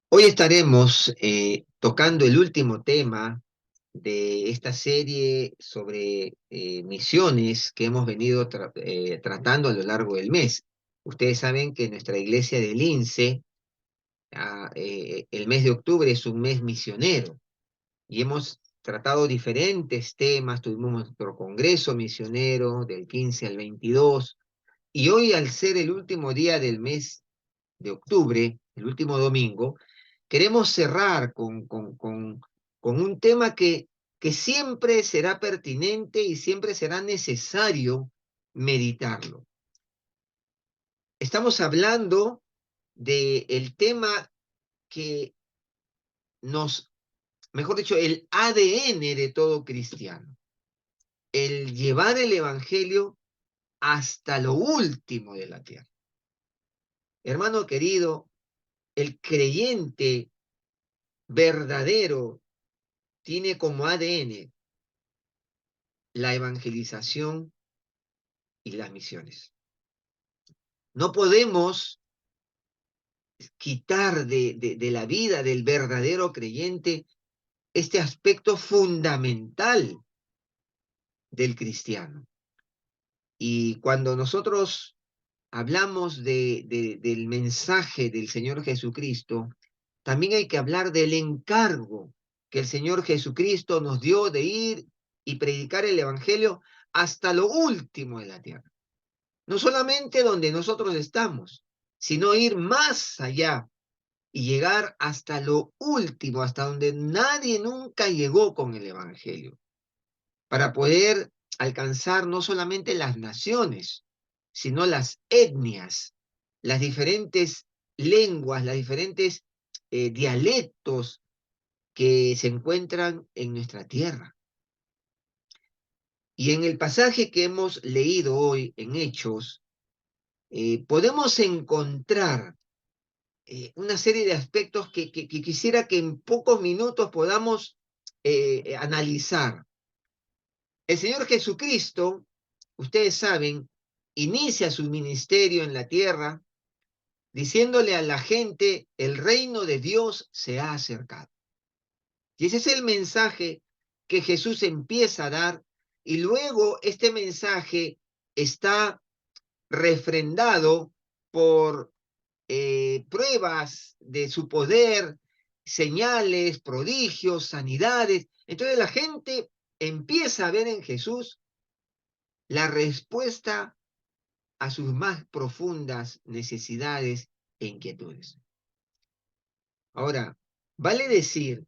Hoy estaremos tocando el último tema de esta serie sobre misiones que hemos venido tratando a lo largo del mes. Ustedes saben que nuestra iglesia del INSE, el mes de octubre es un mes misionero y hemos tratado diferentes temas. Tuvimos nuestro congreso misionero del 15 al 22 y hoy, al ser el último día del mes de octubre, el último domingo, queremos cerrar con un tema que siempre será pertinente y siempre será necesario meditarlo. Estamos hablando del tema que nos, mejor dicho, el ADN de todo cristiano, el llevar el Evangelio hasta lo último de la tierra. Hermano querido, el creyente verdadero tiene como ADN la evangelización y las misiones. No podemos quitar de la vida del verdadero creyente este aspecto fundamental del cristiano. Y cuando nosotros hablamos del mensaje del Señor Jesucristo, también hay que hablar del encargo que el Señor Jesucristo nos dio de ir y predicar el Evangelio hasta lo último de la tierra. No solamente donde nosotros estamos, sino ir más allá y llegar hasta lo último, hasta donde nadie nunca llegó con el Evangelio, para poder alcanzar no solamente las naciones, sino las etnias, las diferentes lenguas, las diferentes dialectos que se encuentran en nuestra tierra. Y en el pasaje que hemos leído hoy en Hechos, podemos encontrar una serie de aspectos que quisiera que en pocos minutos podamos analizar. El Señor Jesucristo, ustedes saben, inicia su ministerio en la tierra diciéndole a la gente: el reino de Dios se ha acercado. Y ese es el mensaje que Jesús empieza a dar, y luego este mensaje está refrendado por pruebas de su poder, señales, prodigios, sanidades. Entonces la gente empieza a ver en Jesús la respuesta a sus más profundas necesidades e inquietudes. Ahora, vale decir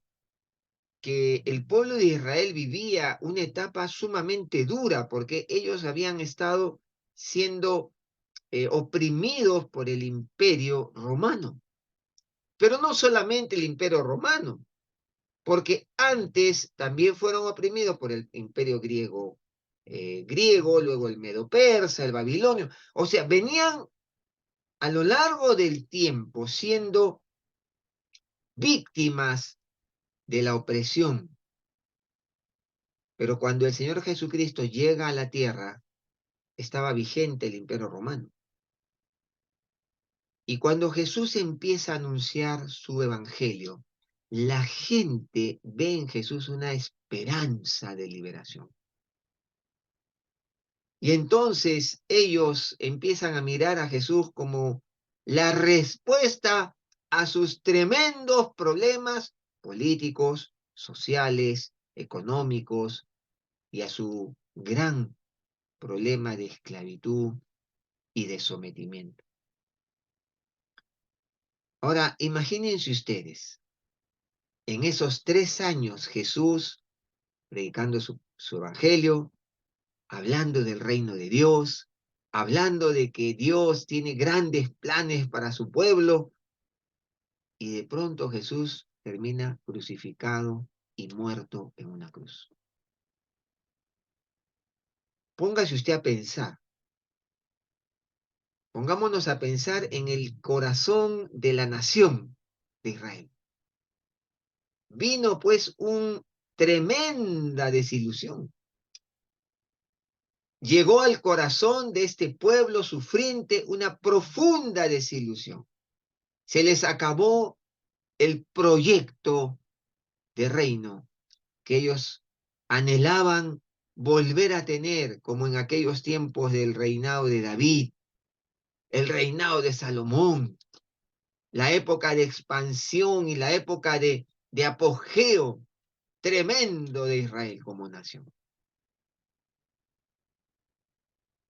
que el pueblo de Israel vivía una etapa sumamente dura porque ellos habían estado siendo oprimidos por el imperio romano. Pero no solamente el imperio romano, porque antes también fueron oprimidos por el imperio griego, luego el medo-persa, el babilonio. O sea, venían a lo largo del tiempo siendo víctimas de la opresión. Pero cuando el Señor Jesucristo llega a la tierra, estaba vigente el imperio romano. Y cuando Jesús empieza a anunciar su evangelio, la gente ve en Jesús una esperanza de liberación. Y entonces ellos empiezan a mirar a Jesús como la respuesta a sus tremendos problemas políticos, sociales, económicos y a su gran problema de esclavitud y de sometimiento. Ahora, imagínense ustedes, en esos 3 años Jesús predicando su evangelio, hablando del reino de Dios, hablando de que Dios tiene grandes planes para su pueblo, y de pronto Jesús termina crucificado y muerto en una cruz. Póngase usted a pensar, pongámonos a pensar en el corazón de la nación de Israel. Vino pues una tremenda desilusión. Llegó al corazón de este pueblo sufriente una profunda desilusión. Se les acabó el proyecto de reino que ellos anhelaban volver a tener, como en aquellos tiempos del reinado de David, el reinado de Salomón, la época de expansión y la época de apogeo tremendo de Israel como nación.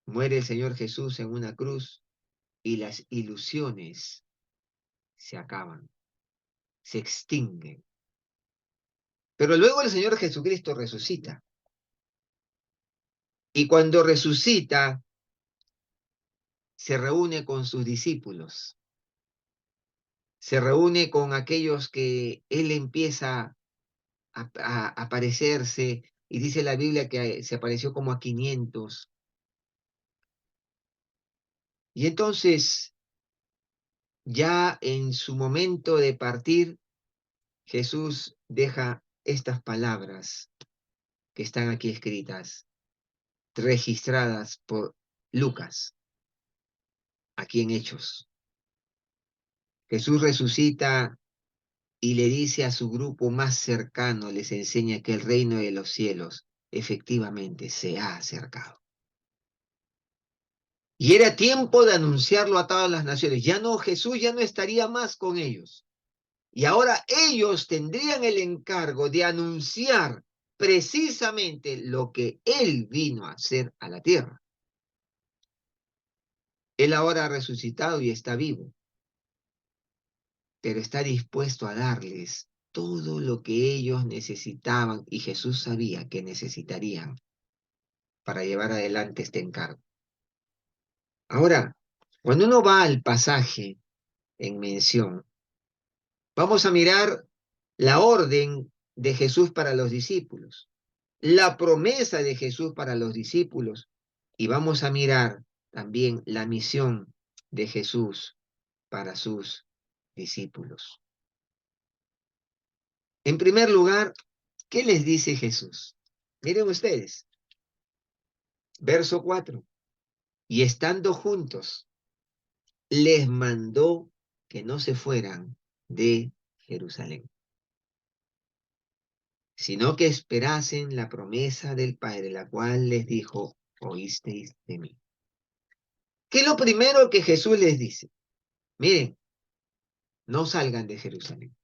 Muere el Señor Jesús en una cruz y las ilusiones se acaban, se extinguen. Pero luego el Señor Jesucristo resucita. Y cuando resucita, se reúne con sus discípulos, se reúne con aquellos que Él empieza a aparecerse, y dice la Biblia que se apareció como a 500. Y entonces, ya en su momento de partir, Jesús deja estas palabras que están aquí escritas, registradas por Lucas, aquí en Hechos. Jesús resucita y le dice a su grupo más cercano, les enseña que el reino de los cielos efectivamente se ha acercado. Y era tiempo de anunciarlo a todas las naciones. Ya no, Jesús ya no estaría más con ellos. Y ahora ellos tendrían el encargo de anunciar precisamente lo que Él vino a hacer a la tierra. Él ahora ha resucitado y está vivo, pero está dispuesto a darles todo lo que ellos necesitaban y Jesús sabía que necesitarían para llevar adelante este encargo. Ahora, cuando uno va al pasaje en mención, vamos a mirar la orden de Jesús para los discípulos, la promesa de Jesús para los discípulos, y vamos a mirar también la misión de Jesús para sus discípulos. En primer lugar, ¿qué les dice Jesús? Miren ustedes, verso 4. Y estando juntos, les mandó que no se fueran de Jerusalén, sino que esperasen la promesa del Padre, la cual les dijo, oísteis de mí. ¿Qué es lo primero que Jesús les dice? Miren, no salgan de Jerusalén.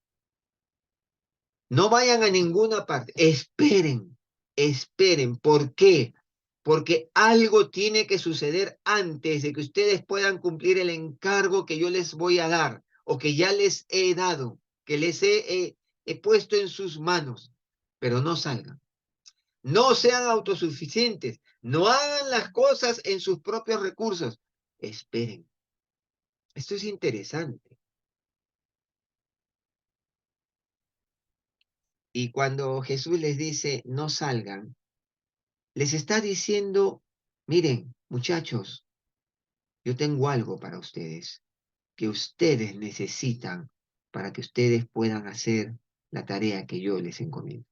No vayan a ninguna parte. Esperen, esperen. ¿Por qué? Porque algo tiene que suceder antes de que ustedes puedan cumplir el encargo que yo les voy a dar o que ya les he dado, que les he puesto en sus manos. Pero no salgan. No sean autosuficientes. No hagan las cosas en sus propios recursos. Esperen. Esto es interesante. Y cuando Jesús les dice, no salgan, les está diciendo, miren, muchachos, yo tengo algo para ustedes, que ustedes necesitan para que ustedes puedan hacer la tarea que yo les encomiendo.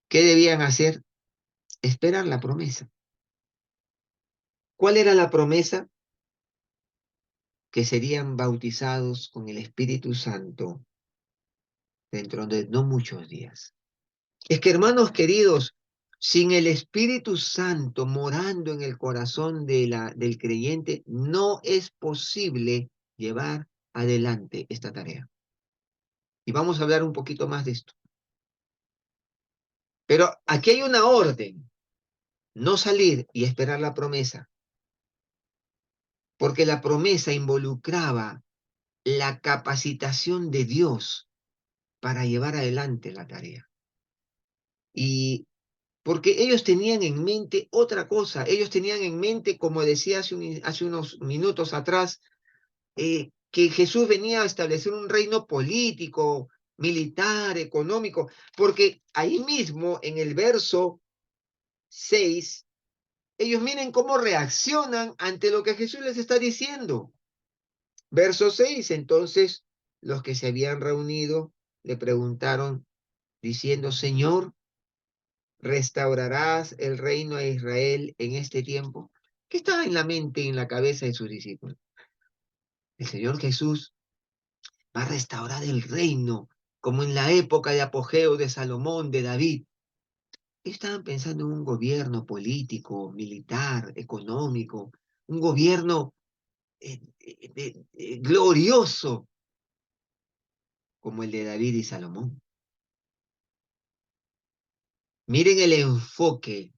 ¿Qué debían hacer? Esperar la promesa. ¿Cuál era la promesa? Que serían bautizados con el Espíritu Santo dentro de no muchos días. Es que, hermanos queridos, sin el Espíritu Santo morando en el corazón del creyente, no es posible llevar adelante esta tarea. Y vamos a hablar un poquito más de esto. Pero aquí hay una orden, no salir y esperar la promesa, porque la promesa involucraba la capacitación de Dios para llevar adelante la tarea. Y porque ellos tenían en mente otra cosa, ellos tenían en mente, como decía hace unos minutos atrás, que Jesús venía a establecer un reino político, militar, económico, porque ahí mismo en el verso 6, ellos miren cómo reaccionan ante lo que Jesús les está diciendo. Verso 6, entonces los que se habían reunido le preguntaron diciendo, Señor, ¿restaurarás el reino a Israel en este tiempo? ¿Qué estaba en la mente y en la cabeza de sus discípulos? El Señor Jesús va a restaurar el reino, como en la época de apogeo de Salomón, de David. Estaban pensando en un gobierno político, militar, económico, un gobierno glorioso como el de David y Salomón. Miren el enfoque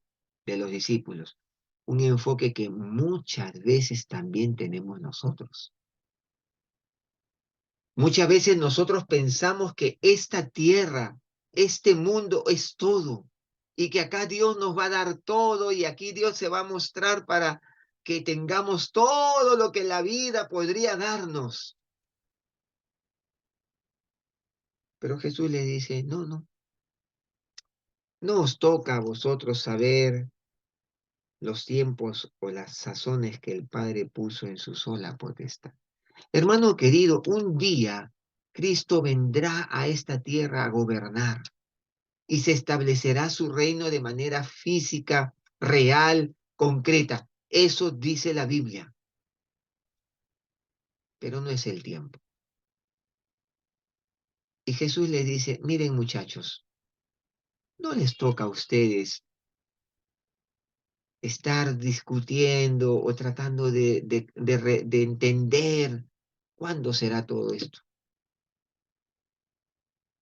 de los discípulos, un enfoque que muchas veces también tenemos nosotros. Muchas veces nosotros pensamos que esta tierra, este mundo es todo y que acá Dios nos va a dar todo y aquí Dios se va a mostrar para que tengamos todo lo que la vida podría darnos. Pero Jesús le dice, no, no, no os toca a vosotros saber los tiempos o las sazones que el Padre puso en su sola potestad. Hermano querido, un día Cristo vendrá a esta tierra a gobernar y se establecerá su reino de manera física, real, concreta. Eso dice la Biblia, pero no es el tiempo. Y Jesús les dice, miren muchachos, no les toca a ustedes estar discutiendo o tratando de entender cuándo será todo esto.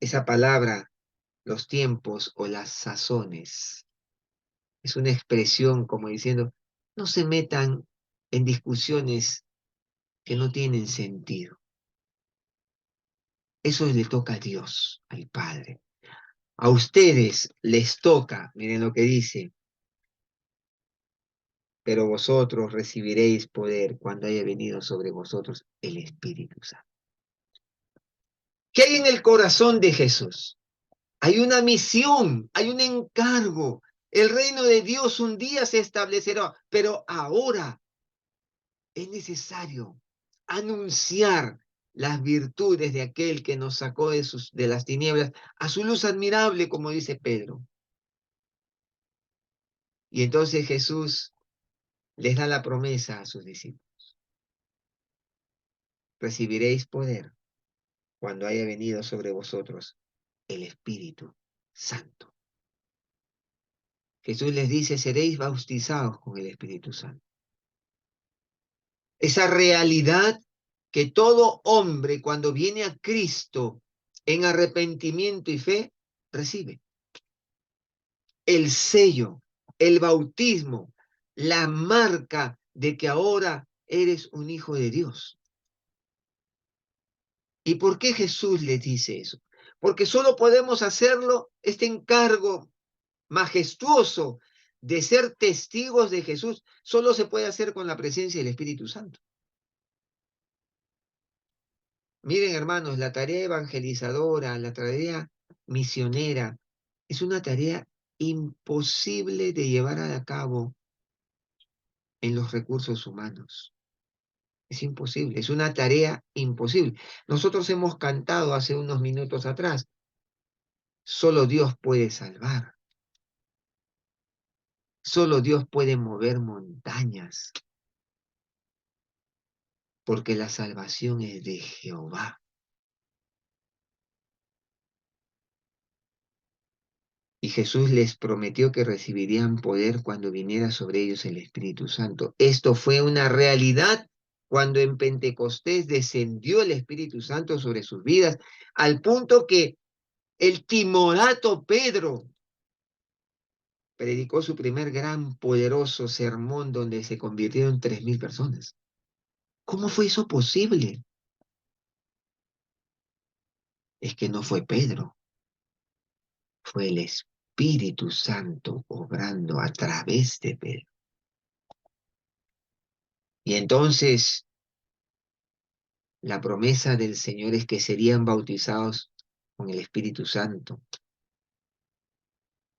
Esa palabra, los tiempos o las sazones, es una expresión como diciendo, no se metan en discusiones que no tienen sentido. Eso le toca a Dios, al Padre. A ustedes les toca, miren lo que dice, pero vosotros recibiréis poder cuando haya venido sobre vosotros el Espíritu Santo. ¿Qué hay en el corazón de Jesús? Hay una misión, hay un encargo. El reino de Dios un día se establecerá, pero ahora es necesario anunciar las virtudes de aquel que nos sacó de las tinieblas a su luz admirable, como dice Pedro. Y entonces Jesús les da la promesa a sus discípulos. Recibiréis poder cuando haya venido sobre vosotros el Espíritu Santo. Jesús les dice, seréis bautizados con el Espíritu Santo. Esa realidad que todo hombre cuando viene a Cristo en arrepentimiento y fe, recibe. El sello, el bautismo, la marca de que ahora eres un hijo de Dios. ¿Y por qué Jesús les dice eso? Porque solo podemos hacerlo, este encargo majestuoso de ser testigos de Jesús, solo se puede hacer con la presencia del Espíritu Santo. Miren, hermanos, la tarea evangelizadora, la tarea misionera, es una tarea imposible de llevar a cabo en los recursos humanos. Es imposible, es una tarea imposible. Nosotros hemos cantado hace unos minutos atrás, solo Dios puede salvar, solo Dios puede mover montañas, porque la salvación es de Jehová. Y Jesús les prometió que recibirían poder cuando viniera sobre ellos el Espíritu Santo. Esto fue una realidad cuando en Pentecostés descendió el Espíritu Santo sobre sus vidas, al punto que el timorato Pedro predicó su primer gran poderoso sermón donde se convirtieron 3.000 personas. ¿Cómo fue eso posible? Es que no fue Pedro, fue el Espíritu Santo obrando a través de Pedro. Y entonces la promesa del Señor es que serían bautizados con el Espíritu Santo.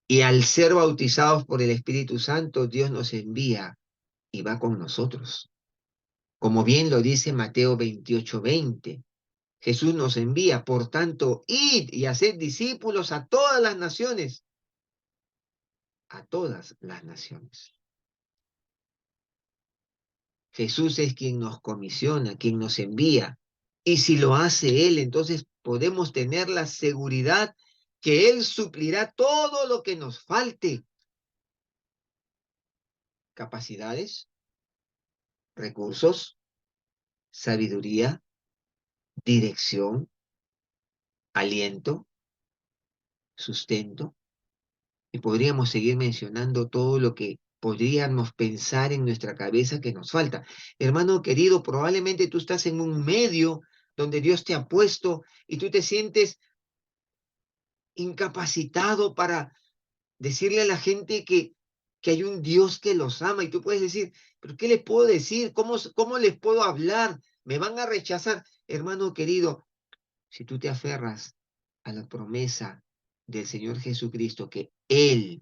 Y al ser bautizados por el Espíritu Santo, Dios nos envía y va con nosotros. Como bien lo dice Mateo 28:20. Jesús nos envía, por tanto, id y haced discípulos a todas las naciones. A todas las naciones. Jesús es quien nos comisiona, quien nos envía. Y si lo hace Él, entonces podemos tener la seguridad que Él suplirá todo lo que nos falte. Capacidades, recursos, sabiduría, dirección, aliento, sustento. Y podríamos seguir mencionando todo lo que podríamos pensar en nuestra cabeza que nos falta. Hermano querido, probablemente tú estás en un medio donde Dios te ha puesto y tú te sientes incapacitado para decirle a la gente que hay un Dios que los ama y tú puedes decir, pero ¿qué les puedo decir? ¿Cómo les puedo hablar? ¿Me van a rechazar? Hermano querido, si tú te aferras a la promesa del Señor Jesucristo, que Él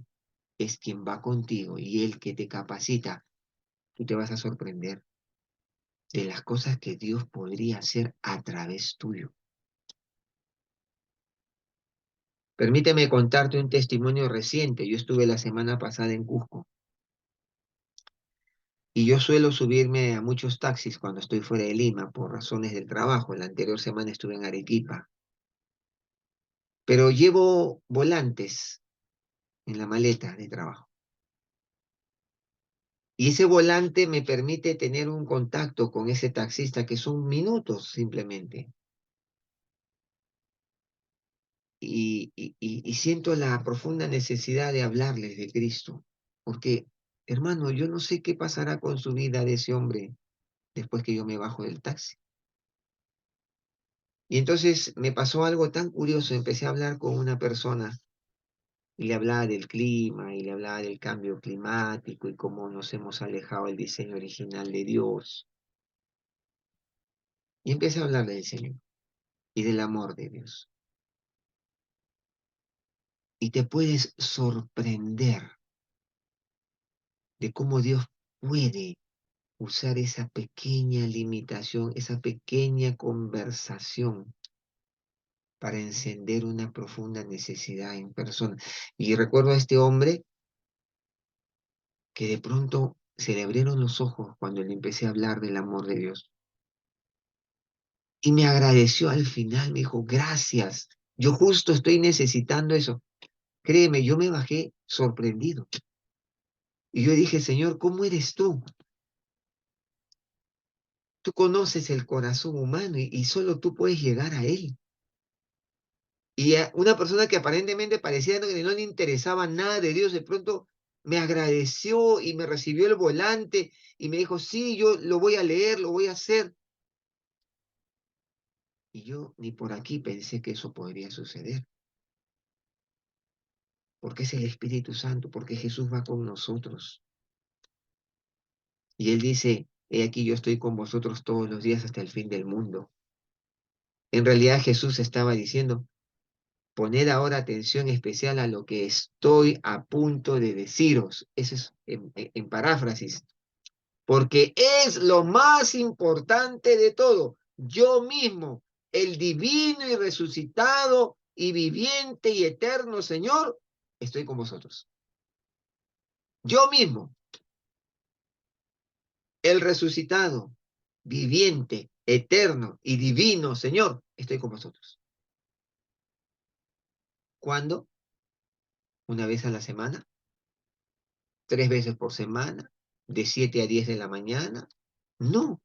es quien va contigo y Él que te capacita, tú te vas a sorprender de las cosas que Dios podría hacer a través tuyo. Permíteme contarte un testimonio reciente. Yo estuve la semana pasada en Cusco y yo suelo subirme a muchos taxis cuando estoy fuera de Lima por razones del trabajo. La anterior semana estuve en Arequipa, pero llevo volantes en la maleta de trabajo. Y ese volante me permite tener un contacto con ese taxista que son minutos simplemente. Y siento la profunda necesidad de hablarles de Cristo, porque, hermano, yo no sé qué pasará con su vida de ese hombre después que yo me bajo del taxi. Y entonces me pasó algo tan curioso, empecé a hablar con una persona y le hablaba del clima y le hablaba del cambio climático y cómo nos hemos alejado del diseño original de Dios. Y empecé a hablarle del Señor y del amor de Dios. Y te puedes sorprender de cómo Dios puede usar esa pequeña limitación, esa pequeña conversación para encender una profunda necesidad en persona. Y recuerdo a este hombre que de pronto se le abrieron los ojos cuando le empecé a hablar del amor de Dios. Y me agradeció al final, me dijo, gracias, yo justo estoy necesitando eso. Créeme, yo me bajé sorprendido. Y yo dije, Señor, ¿cómo eres tú? Tú conoces el corazón humano y solo tú puedes llegar a él. Y una persona que aparentemente parecía que no le interesaba nada de Dios, de pronto me agradeció y me recibió el volante y me dijo, sí, yo lo voy a leer, lo voy a hacer. Y yo ni por aquí pensé que eso podría suceder, porque es el Espíritu Santo, porque Jesús va con nosotros. Y Él dice, he aquí yo estoy con vosotros todos los días hasta el fin del mundo. En realidad Jesús estaba diciendo, poned ahora atención especial a lo que estoy a punto de deciros. Eso es en paráfrasis. Porque es lo más importante de todo. Yo mismo, el divino y resucitado y viviente y eterno Señor, estoy con vosotros. Yo mismo, el resucitado, viviente, eterno y divino Señor, estoy con vosotros. ¿Cuándo? Una vez a la semana, 3 veces por semana, de 7 a 10 de la mañana. No,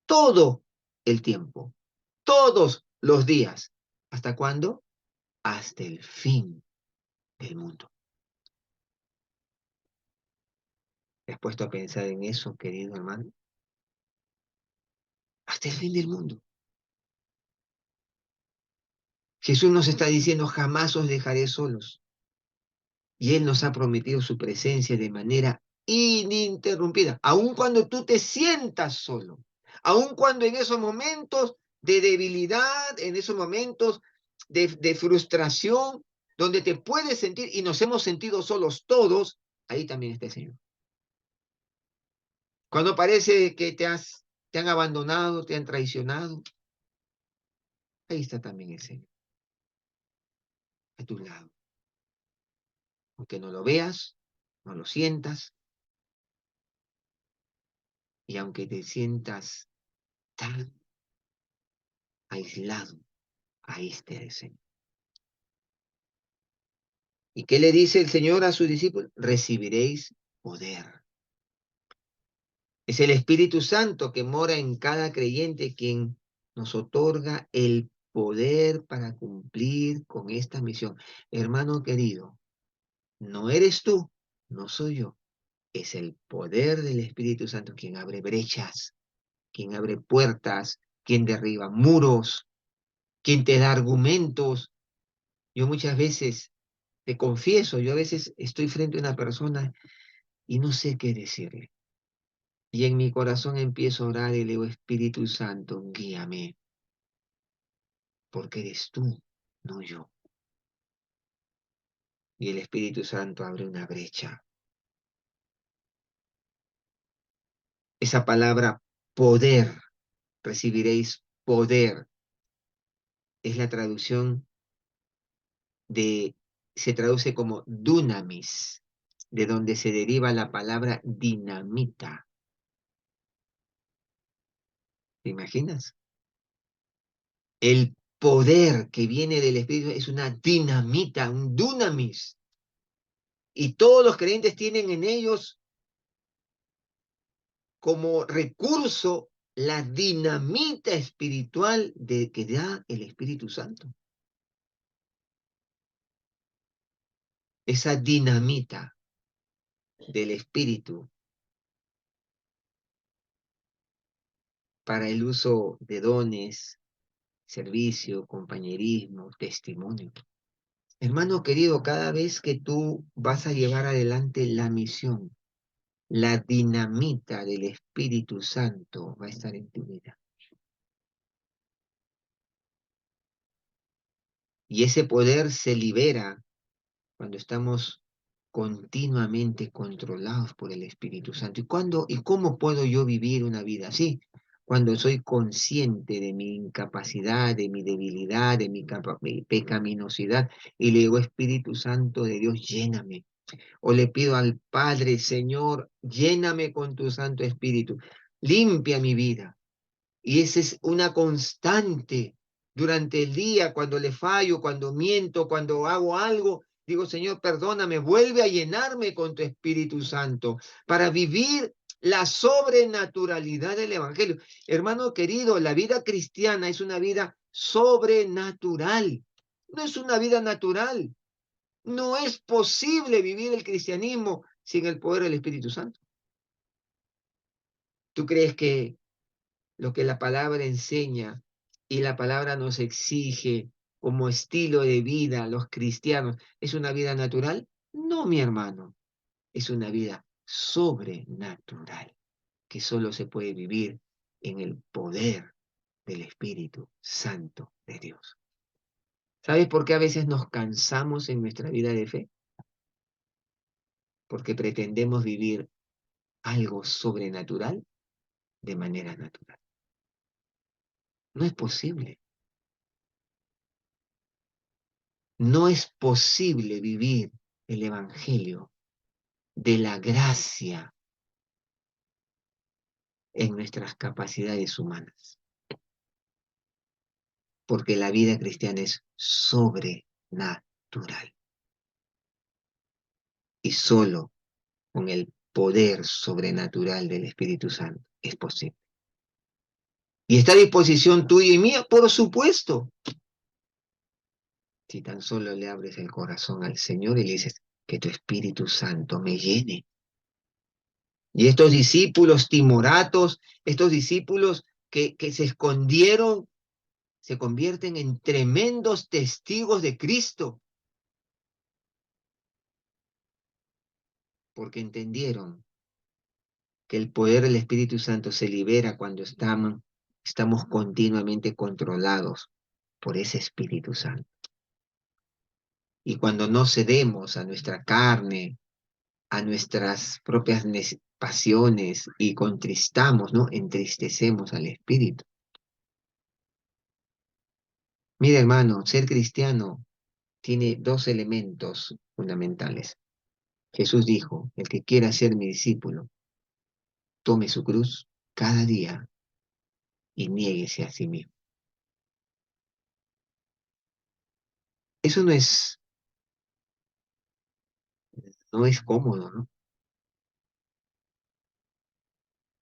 todo el tiempo, todos los días. ¿Hasta cuándo? Hasta el fin del mundo. ¿Te has puesto a pensar en eso, querido hermano? Hasta el fin del mundo. Jesús nos está diciendo, jamás os dejaré solos. Y Él nos ha prometido su presencia de manera ininterrumpida, aun cuando tú te sientas solo, aun cuando en esos momentos de debilidad, en esos momentos de frustración, donde te puedes sentir, y nos hemos sentido solos todos, ahí también está el Señor. Cuando parece que te han abandonado, te han traicionado, ahí está también el Señor, a tu lado. Aunque no lo veas, no lo sientas, y aunque te sientas tan aislado. Ahí está el Señor. ¿Y qué le dice el Señor a sus discípulos? Recibiréis poder. Es el Espíritu Santo que mora en cada creyente quien nos otorga el poder para cumplir con esta misión. Hermano querido, no eres tú, no soy yo. Es el poder del Espíritu Santo quien abre brechas, quien abre puertas, quien derriba muros, quien te da argumentos. Yo muchas veces, te confieso, yo a veces estoy frente a una persona y no sé qué decirle. Y en mi corazón empiezo a orar y le digo, Espíritu Santo, guíame, porque eres tú, no yo. Y el Espíritu Santo abre una brecha. Esa palabra poder, recibiréis poder, es la traducción se traduce como dunamis, de donde se deriva la palabra dinamita. ¿Te imaginas? El poder que viene del Espíritu es una dinamita, un dunamis. Y todos los creyentes tienen en ellos como recurso la dinamita espiritual que da el Espíritu Santo. Esa dinamita del Espíritu para el uso de dones, servicio, compañerismo, testimonio. Hermano querido, cada vez que tú vas a llevar adelante la misión, la dinamita del Espíritu Santo va a estar en tu vida. Y ese poder se libera cuando estamos continuamente controlados por el Espíritu Santo. ¿Y cómo puedo yo vivir una vida así? Cuando soy consciente de mi incapacidad, de mi debilidad, de mi pecaminosidad, y le digo, Espíritu Santo de Dios, lléname. O le pido al Padre, Señor, lléname con tu Santo Espíritu, limpia mi vida. Y esa es una constante durante el día, cuando le fallo, cuando miento, cuando hago algo. Digo, Señor, perdóname, vuelve a llenarme con tu Espíritu Santo para vivir la sobrenaturalidad del Evangelio. Hermano querido, la vida cristiana es una vida sobrenatural. No es una vida natural. No es posible vivir el cristianismo sin el poder del Espíritu Santo. ¿Tú crees que lo que la palabra enseña y la palabra nos exige como estilo de vida a los cristianos es una vida natural? No, mi hermano, es una vida sobrenatural que solo se puede vivir en el poder del Espíritu Santo de Dios. ¿Sabes por qué a veces nos cansamos en nuestra vida de fe? Porque pretendemos vivir algo sobrenatural de manera natural. No es posible. No es posible vivir el Evangelio de la gracia en nuestras capacidades humanas, porque la vida cristiana es sobrenatural y solo con el poder sobrenatural del Espíritu Santo es posible. Y está a disposición tuya y mía, por supuesto, si tan solo le abres el corazón al Señor y le dices que tu Espíritu Santo me llene. Y estos discípulos timoratos, estos discípulos que se escondieron, se convierten en tremendos testigos de Cristo, porque entendieron que el poder del Espíritu Santo se libera cuando estamos continuamente controlados por ese Espíritu Santo. Y cuando no cedemos a nuestra carne, a nuestras propias pasiones y contristamos, ¿no? Entristecemos al Espíritu. Mira, hermano, ser cristiano tiene dos elementos fundamentales. Jesús dijo, el que quiera ser mi discípulo, tome su cruz cada día y niéguese a sí mismo. Eso no es cómodo, ¿no?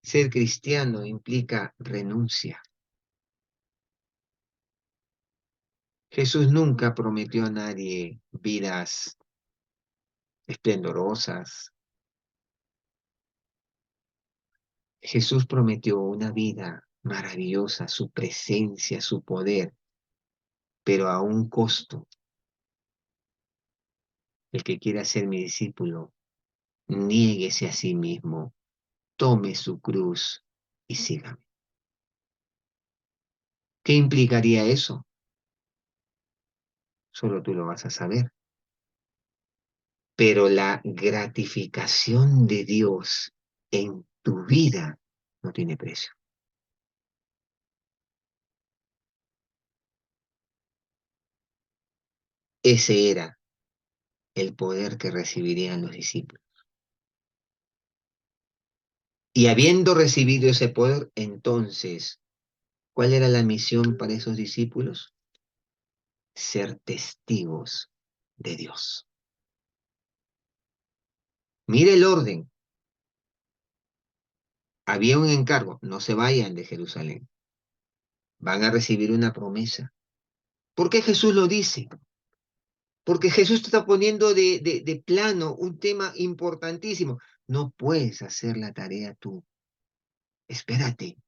Ser cristiano implica renuncia. Jesús nunca prometió a nadie vidas esplendorosas. Jesús prometió una vida maravillosa, su presencia, su poder, pero a un costo. El que quiera ser mi discípulo, niéguese a sí mismo, tome su cruz y sígame. ¿Qué implicaría eso? Solo tú lo vas a saber. Pero la gratificación de Dios en tu vida no tiene precio. Ese era el poder que recibirían los discípulos. Y habiendo recibido ese poder, entonces, ¿cuál era la misión para esos discípulos? Ser testigos de Dios. Mire el orden. Había un encargo, no se vayan de Jerusalén. Van a recibir una promesa. ¿Por qué Jesús lo dice? Porque Jesús te está poniendo de plano un tema importantísimo. No puedes hacer la tarea tú. Espérate,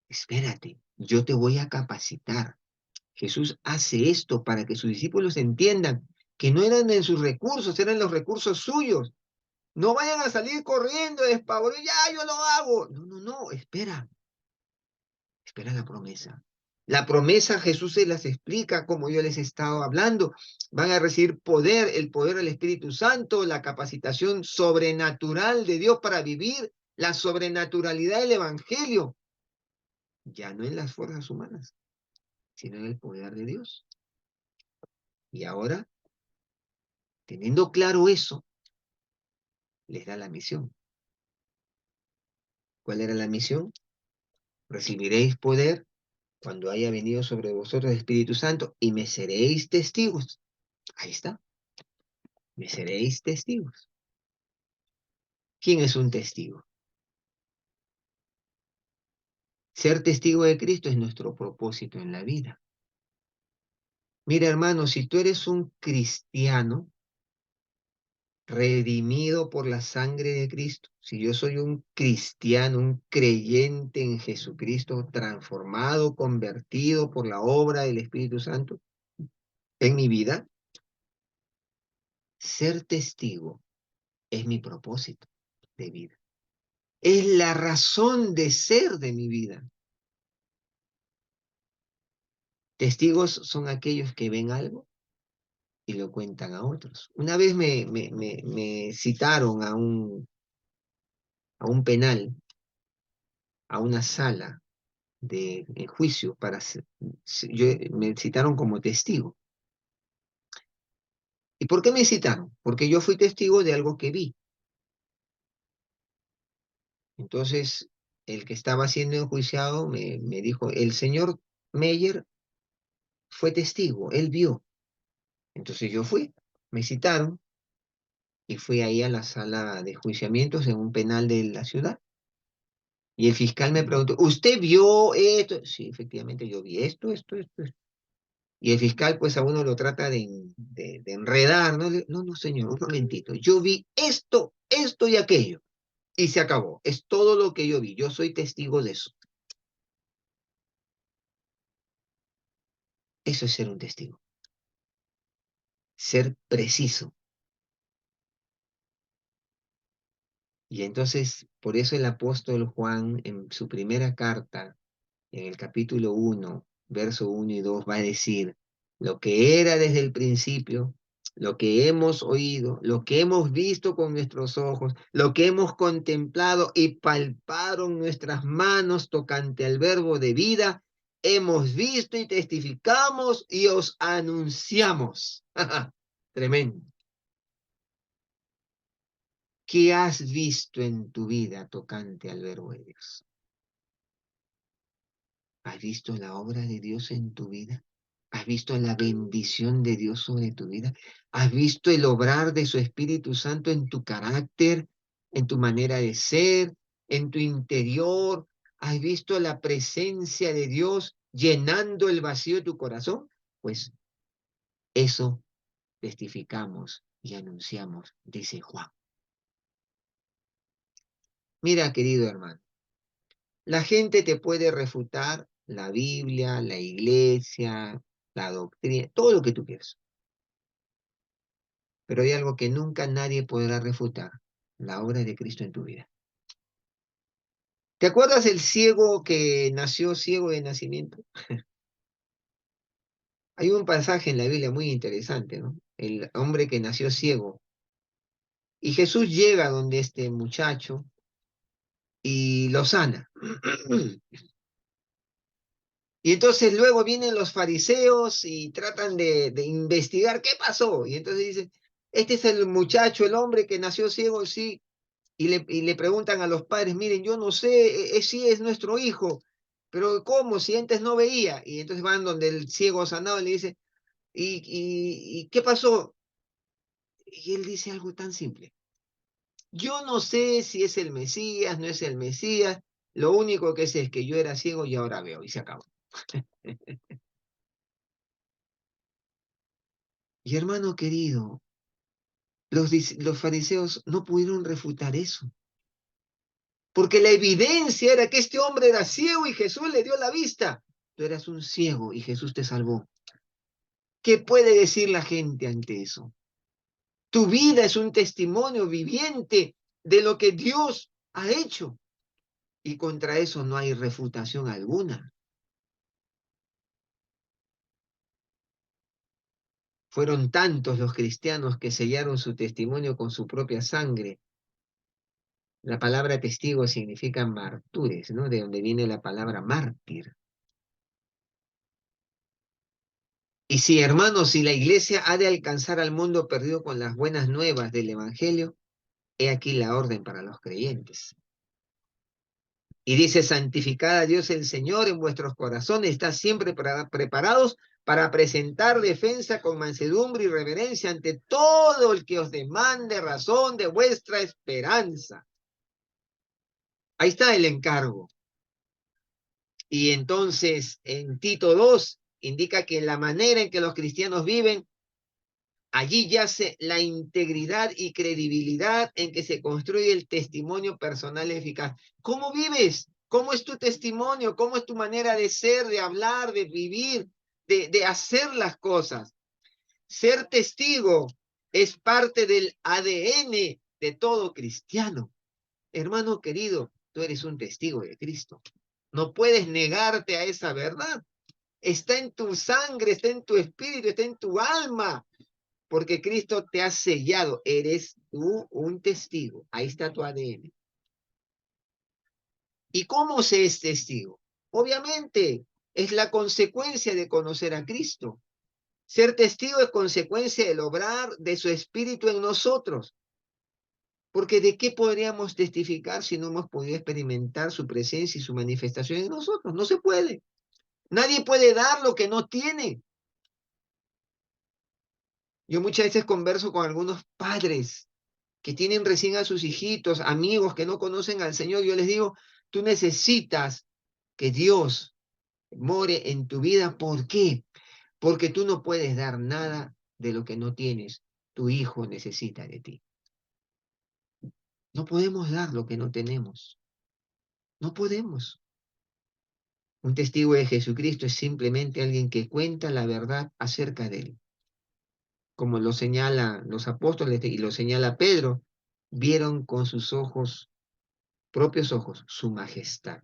espérate. Yo te voy a capacitar. Jesús hace esto para que sus discípulos entiendan que no eran en sus recursos, eran los recursos suyos. No vayan a salir corriendo, despavoridos, ya yo lo hago. No, no, no, espera la promesa. La promesa Jesús se las explica como yo les he estado hablando. Van a recibir poder, el poder del Espíritu Santo, la capacitación sobrenatural de Dios para vivir la sobrenaturalidad del Evangelio. Ya no en las fuerzas humanas, sino en el poder de Dios. Y ahora, teniendo claro eso, les da la misión. ¿Cuál era la misión? Recibiréis poder cuando haya venido sobre vosotros el Espíritu Santo y me seréis testigos. Ahí está, me seréis testigos. ¿Quién es un testigo? Ser testigo de Cristo es nuestro propósito en la vida. Mira, hermano, si tú eres un cristiano redimido por la sangre de Cristo, si yo soy un cristiano, un creyente en Jesucristo, transformado, convertido por la obra del Espíritu Santo en mi vida, ser testigo es mi propósito de vida. Es la razón de ser de mi vida. Testigos son aquellos que ven algo y lo cuentan a otros. Una vez me citaron a un penal, a una sala de juicio me citaron como testigo. ¿Y por qué me citaron? Porque yo fui testigo de algo que vi. Entonces, el que estaba siendo enjuiciado me dijo, el señor Meyer fue testigo, él vio. Entonces yo fui, me citaron y fui ahí a la sala de juiciamientos en un penal de la ciudad. Y el fiscal me preguntó, ¿usted vio esto? Sí, efectivamente, yo vi esto. Y el fiscal, pues a uno lo trata de enredar, ¿no? No, no, señor, un momentito. Yo vi esto y aquello. Y se acabó. Es todo lo que yo vi. Yo soy testigo de eso. Eso es ser un testigo. Ser preciso. Y entonces, por eso el apóstol Juan, en su primera carta, en el capítulo 1, verso 1 y 2, va a decir, lo que era desde el principio, lo que hemos oído, lo que hemos visto con nuestros ojos, lo que hemos contemplado y palparon nuestras manos tocante al verbo de vida, hemos visto y testificamos y os anunciamos. Tremendo. ¿Qué has visto en tu vida tocante al verbo de Dios? ¿Has visto la obra de Dios en tu vida? ¿Has visto la bendición de Dios sobre tu vida? ¿Has visto el obrar de su Espíritu Santo en tu carácter, en tu manera de ser, en tu interior? ¿Has visto la presencia de Dios llenando el vacío de tu corazón? Pues eso testificamos y anunciamos, dice Juan. Mira, querido hermano, la gente te puede refutar la Biblia, la iglesia, la doctrina, todo lo que tú quieras. Pero hay algo que nunca nadie podrá refutar, la obra de Cristo en tu vida. ¿Te acuerdas del ciego que nació ciego de nacimiento? Hay un pasaje en la Biblia muy interesante, ¿no? El hombre que nació ciego. Y Jesús llega donde este muchacho y lo sana. Y entonces luego vienen los fariseos y tratan de investigar qué pasó. Y entonces dicen, este es el muchacho, el hombre que nació ciego, sí. Y le preguntan a los padres, miren, yo no sé, sí es nuestro hijo, pero ¿cómo? Si antes no veía. Y entonces van donde el ciego sanado y le dice, ¿y qué pasó? Y él dice algo tan simple. Yo no sé si es el Mesías, no es el Mesías, lo único que sé es que yo era ciego y ahora veo, y se acabó. Y hermano querido, los fariseos no pudieron refutar eso, porque la evidencia era que este hombre era ciego y Jesús le dio la vista. Tú eras un ciego y Jesús te salvó. ¿Qué puede decir la gente ante eso? Tu vida es un testimonio viviente de lo que Dios ha hecho y contra eso no hay refutación alguna. Fueron tantos los cristianos que sellaron su testimonio con su propia sangre. La palabra testigo significa martures, ¿no? De donde viene la palabra mártir. Y si, hermanos, si la iglesia ha de alcanzar al mundo perdido con las buenas nuevas del Evangelio, he aquí la orden para los creyentes. Y dice, santificad a Dios el Señor en vuestros corazones, estad siempre preparados para presentar defensa con mansedumbre y reverencia ante todo el que os demande razón de vuestra esperanza. Ahí está el encargo. Y entonces en Tito 2 indica que la manera en que los cristianos viven, allí yace la integridad y credibilidad en que se construye el testimonio personal eficaz. ¿Cómo vives? ¿Cómo es tu testimonio? ¿Cómo es tu manera de ser, de hablar, de vivir, de hacer las cosas? Ser testigo es parte del ADN de todo cristiano. Hermano querido, tú eres un testigo de Cristo. No puedes negarte a esa verdad. Está en tu sangre, está en tu espíritu, está en tu alma, porque Cristo te ha sellado. Eres tú un testigo. Ahí está tu ADN. ¿Y cómo se es testigo? Obviamente, es la consecuencia de conocer a Cristo. Ser testigo es consecuencia del obrar de su espíritu en nosotros. Porque ¿de qué podríamos testificar si no hemos podido experimentar su presencia y su manifestación en nosotros? No se puede. Nadie puede dar lo que no tiene. Yo muchas veces converso con algunos padres que tienen recién a sus hijitos, amigos que no conocen al Señor. Yo les digo, tú necesitas que Dios more en tu vida. ¿Por qué? Porque tú no puedes dar nada de lo que no tienes. Tu hijo necesita de ti. No podemos dar lo que no tenemos. No podemos. Un testigo de Jesucristo es simplemente alguien que cuenta la verdad acerca de él. Como lo señalan los apóstoles y lo señala Pedro, vieron con sus ojos, propios ojos, su majestad.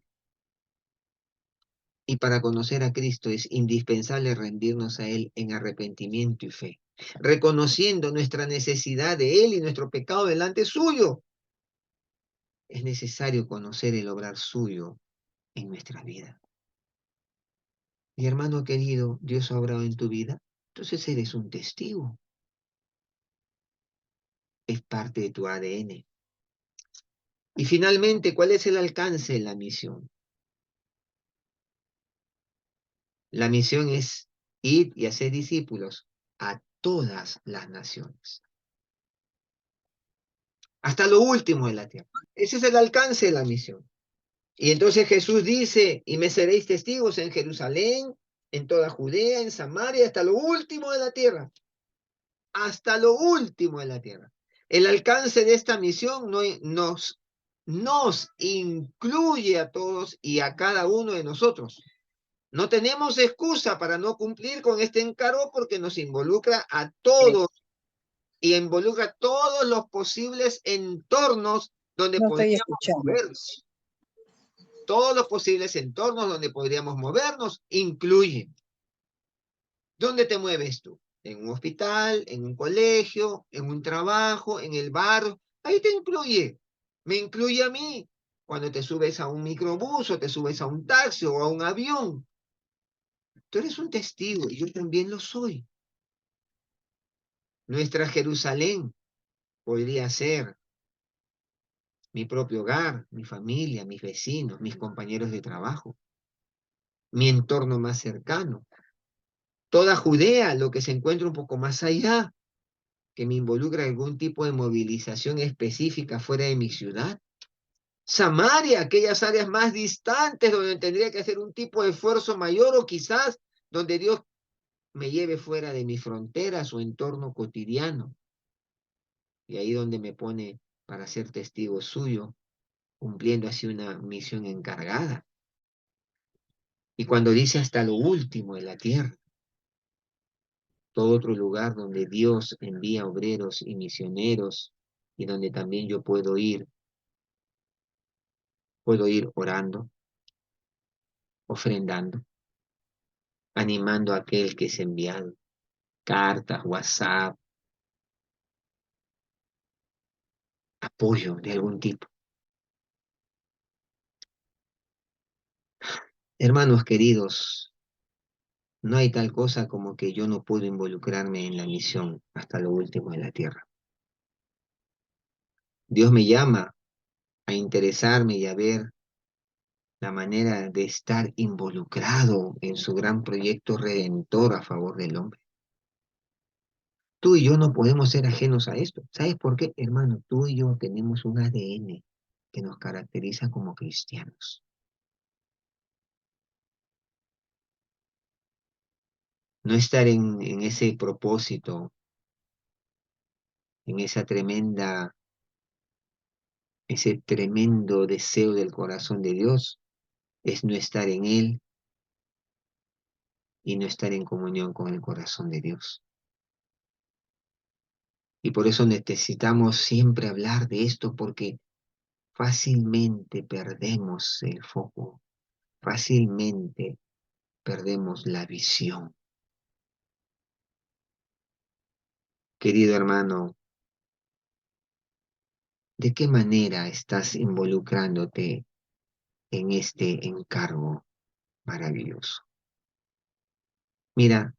Y para conocer a Cristo es indispensable rendirnos a Él en arrepentimiento y fe, reconociendo nuestra necesidad de Él y nuestro pecado delante suyo. Es necesario conocer el obrar suyo en nuestra vida. Mi hermano querido, Dios ha obrado en tu vida, entonces eres un testigo, es parte de tu ADN. Y finalmente, ¿cuál es el alcance de la misión? La misión es id y hacer discípulos a todas las naciones, hasta lo último de la tierra. Ese es el alcance de la misión. Y entonces Jesús dice, y me seréis testigos en Jerusalén, en toda Judea, en Samaria, hasta lo último de la tierra, hasta lo último de la tierra. El alcance de esta misión nos incluye a todos y a cada uno de nosotros. No tenemos excusa para no cumplir con este encargo porque nos involucra a todos y involucra todos los posibles entornos donde No estoy podríamos escuchando. movernos. Todos los posibles entornos donde podríamos movernos incluyen. ¿Dónde te mueves tú? En un hospital, en un colegio, en un trabajo, en el bar. Ahí te incluye. Me incluye a mí. Cuando te subes a un microbús o te subes a un taxi o a un avión. Tú eres un testigo y yo también lo soy. Nuestra Jerusalén podría ser mi propio hogar, mi familia, mis vecinos, mis compañeros de trabajo, mi entorno más cercano. Toda Judea, lo que se encuentra un poco más allá, que me involucra algún tipo de movilización específica fuera de mi ciudad. Samaria, aquellas áreas más distantes donde tendría que hacer un tipo de esfuerzo mayor o quizás donde Dios me lleve fuera de mis fronteras o entorno cotidiano. Y ahí donde me pone para ser testigo suyo, cumpliendo así una misión encargada. Y cuando dice hasta lo último de la tierra, todo otro lugar donde Dios envía obreros y misioneros y donde también yo puedo ir orando, ofrendando, animando a aquel que es enviado, cartas, WhatsApp, apoyo de algún tipo. Hermanos queridos, no hay tal cosa como que yo no puedo involucrarme en la misión hasta lo último de la tierra. Dios me llama a interesarme y a ver la manera de estar involucrado en su gran proyecto redentor a favor del hombre. Tú y yo no podemos ser ajenos a esto. ¿Sabes por qué, hermano? Tú y yo tenemos un ADN que nos caracteriza como cristianos. No estar en ese propósito, en ese tremendo deseo del corazón de Dios, es no estar en Él y no estar en comunión con el corazón de Dios. Y por eso necesitamos siempre hablar de esto, porque fácilmente perdemos el foco, fácilmente perdemos la visión. Querido hermano, ¿de qué manera estás involucrándote en este encargo maravilloso? Mira,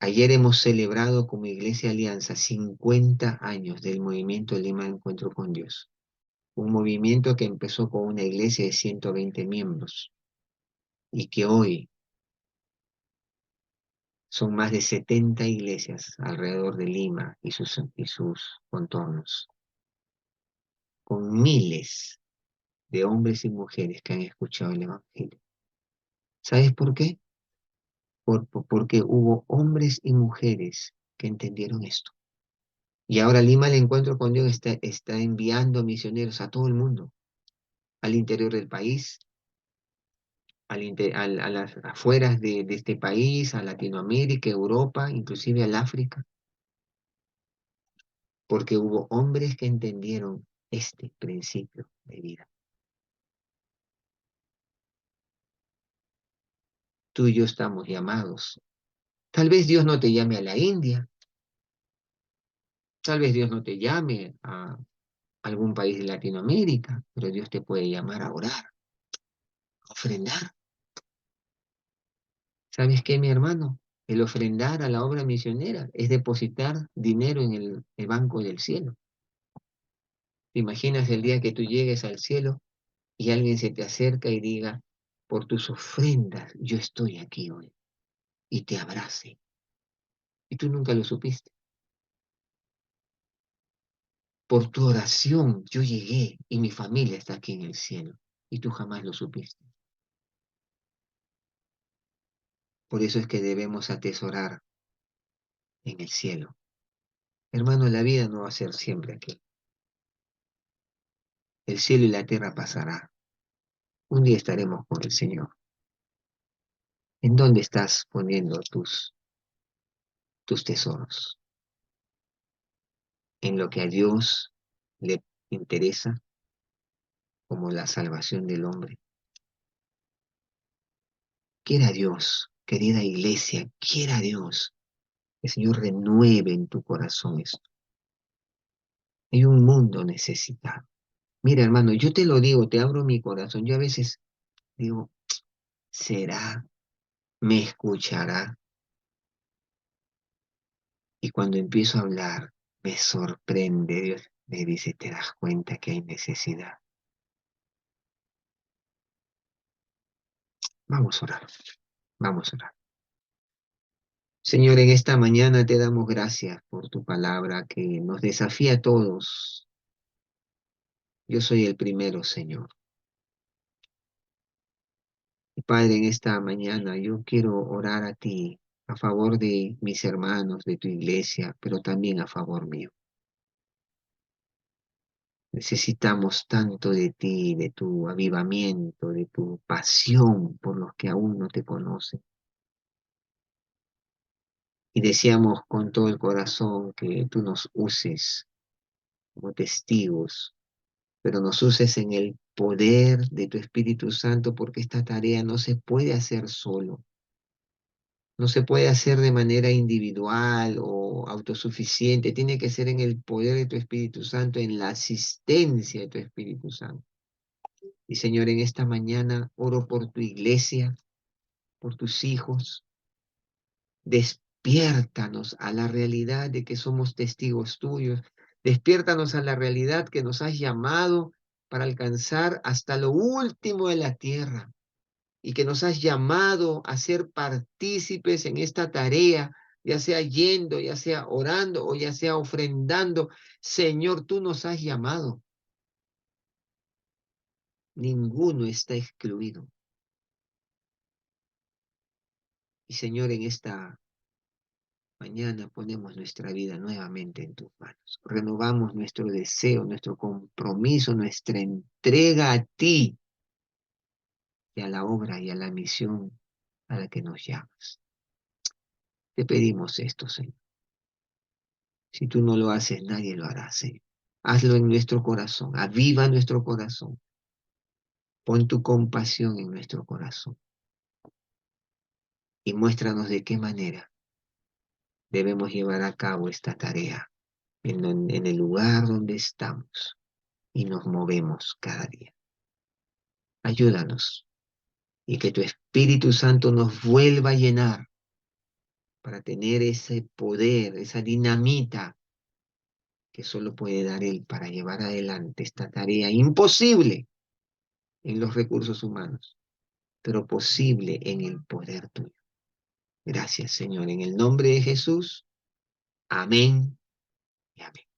ayer hemos celebrado como Iglesia Alianza 50 años del movimiento Lima Encuentro con Dios. Un movimiento que empezó con una iglesia de 120 miembros y que hoy son más de 70 iglesias alrededor de Lima y sus contornos, con miles de hombres y mujeres que han escuchado el Evangelio. ¿Sabes por qué? Porque hubo hombres y mujeres que entendieron esto. Y ahora Lima el Encuentro con Dios está enviando misioneros a todo el mundo, al interior del país, a las afueras de este país, a Latinoamérica, Europa, inclusive al África, porque hubo hombres que entendieron este principio de vida. Tú y yo estamos llamados. Tal vez Dios no te llame a la India, tal vez Dios no te llame a algún país de Latinoamérica, pero Dios te puede llamar a orar, a ofrendar. ¿Sabes qué, mi hermano? El ofrendar a la obra misionera es depositar dinero en el banco del cielo. ¿Te imaginas el día que tú llegues al cielo y alguien se te acerca y diga, por tus ofrendas, yo estoy aquí hoy? y te abrace. Y tú nunca lo supiste. Por tu oración yo llegué y mi familia está aquí en el cielo. Y tú jamás lo supiste. Por eso es que debemos atesorar en el cielo. Hermano, la vida no va a ser siempre aquí. El cielo y la tierra pasará. Un día estaremos con el Señor. ¿En dónde estás poniendo tus tesoros? ¿En lo que a Dios le interesa, como la salvación del hombre? Quiera Dios, querida iglesia, quiera Dios, que el Señor renueve en tu corazón esto. Hay un mundo necesitado. Mira, hermano, yo te lo digo, te abro mi corazón. Yo a veces digo, ¿será? ¿Me escuchará? Y cuando empiezo a hablar, me sorprende. Dios me dice, ¿te das cuenta que hay necesidad? Vamos a orar, vamos a orar. Señor, en esta mañana te damos gracias por tu palabra que nos desafía a todos. Yo soy el primero, Señor. Y Padre, en esta mañana yo quiero orar a ti a favor de mis hermanos, de tu iglesia, pero también a favor mío. Necesitamos tanto de ti, de tu avivamiento, de tu pasión por los que aún no te conocen. Y deseamos con todo el corazón que tú nos uses como testigos, pero nos uses en el poder de tu Espíritu Santo, porque esta tarea no se puede hacer solo. No se puede hacer de manera individual o autosuficiente. Tiene que ser en el poder de tu Espíritu Santo, en la asistencia de tu Espíritu Santo. Y Señor, en esta mañana oro por tu iglesia, por tus hijos. Despiértanos a la realidad de que somos testigos tuyos. Despiértanos a la realidad que nos has llamado para alcanzar hasta lo último de la tierra y que nos has llamado a ser partícipes en esta tarea, ya sea yendo, ya sea orando o ya sea ofrendando. Señor, tú nos has llamado. Ninguno está excluido. Y Señor, en esta mañana ponemos nuestra vida nuevamente en tus manos. Renovamos nuestro deseo, nuestro compromiso, nuestra entrega a ti y a la obra y a la misión a la que nos llamas. Te pedimos esto, Señor. Si tú no lo haces, nadie lo hará, Señor. Hazlo en nuestro corazón, aviva nuestro corazón. Pon tu compasión en nuestro corazón y muéstranos de qué manera debemos llevar a cabo esta tarea en el lugar donde estamos y nos movemos cada día. Ayúdanos y que tu Espíritu Santo nos vuelva a llenar para tener ese poder, esa dinamita que solo puede dar Él para llevar adelante esta tarea imposible en los recursos humanos, pero posible en el poder tuyo. Gracias, Señor. En el nombre de Jesús. Amén y amén.